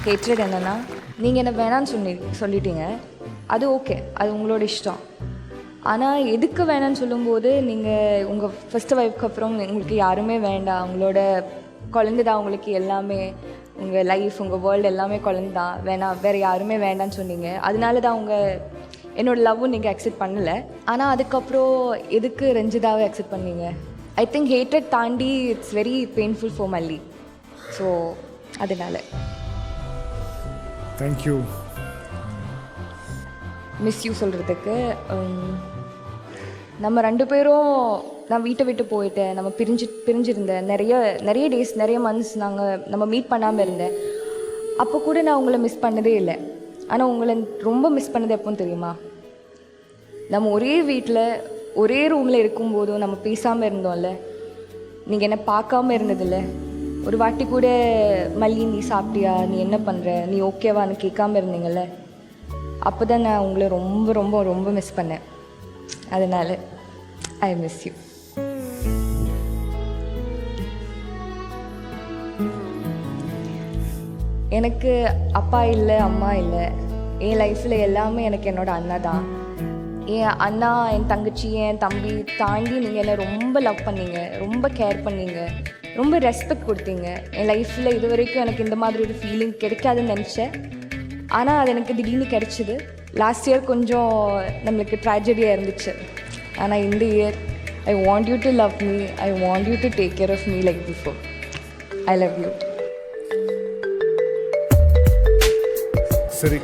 Hatred என்னென்னா, நீங்கள் என்ன வேணான்னு சொல்லிட்டீங்க, அது ஓகே, அது உங்களோட இஷ்டம். ஆனால் எதுக்கு வேணான்னு சொல்லும்போது நீங்கள் உங்கள் ஃபஸ்ட்டு ஒய்ஃப்க்கு அப்புறம் உங்களுக்கு யாருமே வேண்டாம், உங்களோட குழந்தை தான் உங்களுக்கு எல்லாமே, உங்கள் லைஃப் உங்கள் வேர்ல்டு எல்லாமே குழந்தை தான், வேறு யாருமே வேண்டான்னு சொன்னீங்க. அதனால தான் என்னோடய லவ்வும் நீங்கள் அக்செப்ட் பண்ணலை. ஆனால் அதுக்கப்புறம் எதுக்கு ரஞ்சிதாவை அக்செப்ட் பண்ணீங்க? ஐ திங்க் ஹேட்ரட் தாண்டி இட்ஸ் வெரி பெயின்ஃபுல் ஃபார் மல்லி. ஸோ அதனால் தேங்க்யூ. மிஸ் யூ சொல்கிறதுக்கு நம்ம 2 பேரும், நான் வீட்டை விட்டு போயிட்டேன், நம்ம பிரிஞ்சிருந்தேன், நிறைய டேஸ், நிறைய மந்த்ஸ் நம்ம மீட் பண்ணாமல் இருந்தேன். அப்போ கூட நான் உங்களை மிஸ் பண்ணதே இல்லை. ஆனால் உங்களை ரொம்ப மிஸ் பண்ணது எப்போன்னு தெரியுமா? நம்ம ஒரே வீட்டில் ஒரே ரூமில் இருக்கும்போதும் நம்ம பேசாமல் இருந்தோம்ல, நீங்கள் என்ன பார்க்காம இருந்ததில்ல, ஒரு வாட்டி கூட மல்லி நீ சாப்பிட்டியா, நீ என்ன பண்ணுற, நீ ஓகேவான்னு கேட்காம இருந்தீங்கள்ல, அப்போ தான் நான் உங்களை ரொம்ப ரொம்ப ரொம்ப மிஸ் பண்ணேன். அதனால் ஐ மிஸ் யூ. எனக்கு அப்பா இல்லை, அம்மா இல்லை. என் லைஃப்பில் எல்லாமே எனக்கு என்னோடய அண்ணா தான். என் அண்ணா, என் தங்கச்சி, என் தம்பி தாண்டி நீங்கள் என்னை ரொம்ப லவ் பண்ணீங்க, ரொம்ப கேர் பண்ணீங்க, ரொம்ப ரெஸ்பெக்ட் கொடுத்தீங்க. என் லைஃப்பில் இது வரைக்கும் எனக்கு இந்த மாதிரி ஒரு ஃபீலிங் கிடைக்காதுன்னு நினச்சேன். ஆனால் அது எனக்கு திடீர்னு கிடச்சிது. லாஸ்ட் இயர் கொஞ்சம் நம்மளுக்கு ட்ராஜடியாக இருந்துச்சு. ஆனால் இந்த year I want you to love me, I want you to take care of me like before. I love you. சரி,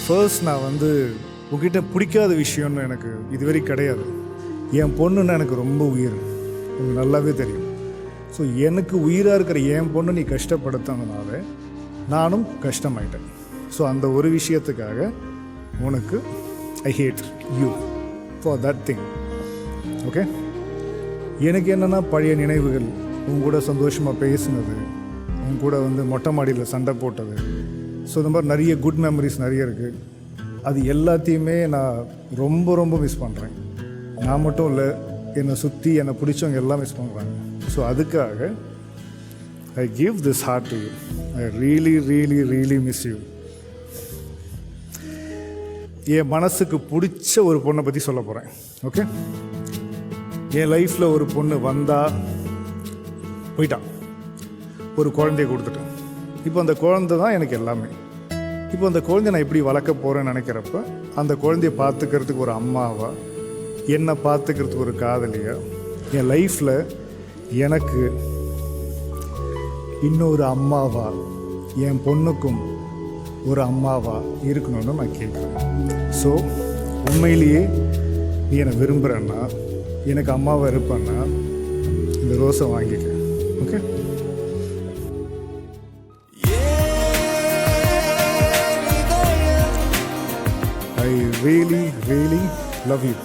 ஃபர்ஸ்ட் நான் உங்ககிட்ட பிடிக்காத விஷயம்னு எனக்கு இதுவரை கிடையாது. என் பொண்ணுன்னு எனக்கு ரொம்ப உயிர், உங்களுக்கு நல்லாவே தெரியும். ஸோ எனக்கு உயிராக இருக்கிற என் பொண்ணு நீ கஷ்டப்படுத்தினால நானும் கஷ்டமாயிட்டேன். ஸோ அந்த ஒரு விஷயத்துக்காக உனக்கு I hate you for that thing. Okay, எனக்கு என்னென்னா பழைய நினைவுகள், உங்க கூட சந்தோஷமாக பேசினது, உங்க கூட மொட்டை மாடியில் சண்டை போட்டது, ஸோ இந்த மாதிரி நிறைய குட் மெமரிஸ் நிறைய இருக்குது. அது எல்லாத்தையுமே நான் ரொம்ப ரொம்ப மிஸ் பண்ணுறேன். நான் மட்டும் இல்லை, என்னை சுற்றி என்னை பிடிச்சவங்க எல்லாம் மிஸ் பண்ணுறாங்க. ஸோ அதுக்காக I give this heart to you. I really really really miss you. என் மனசுக்கு பிடிச்ச ஒரு பொண்ணை பற்றி சொல்ல போகிறேன். ஓகே, என் லைஃப்பில் ஒரு பொண்ணு போயிட்டான், ஒரு குழந்தைய கொடுத்துட்டேன். இப்போ அந்த குழந்தை தான் எனக்கு எல்லாமே. இப்போ அந்த குழந்தைய நான் எப்படி வளர்க்க போகிறேன்னு நினைக்கிறப்ப, அந்த குழந்தைய பார்த்துக்கிறதுக்கு ஒரு அம்மாவா, என்னை பார்த்துக்கிறதுக்கு ஒரு காதலியா, என் லைஃப்பில் எனக்கு இன்னொரு அம்மாவா, என் பொண்ணுக்கும் ஒரு அம்மாவா இருக்கணும்னு நான் கேட்குறேன். ஸோ உண்மையிலேயே நீ என்னை விரும்புகிறேன்னா, எனக்கு அம்மாவை இருப்பேன்னா இந்த ரோஸை வாங்கிக்க. Okay, I really, really love you.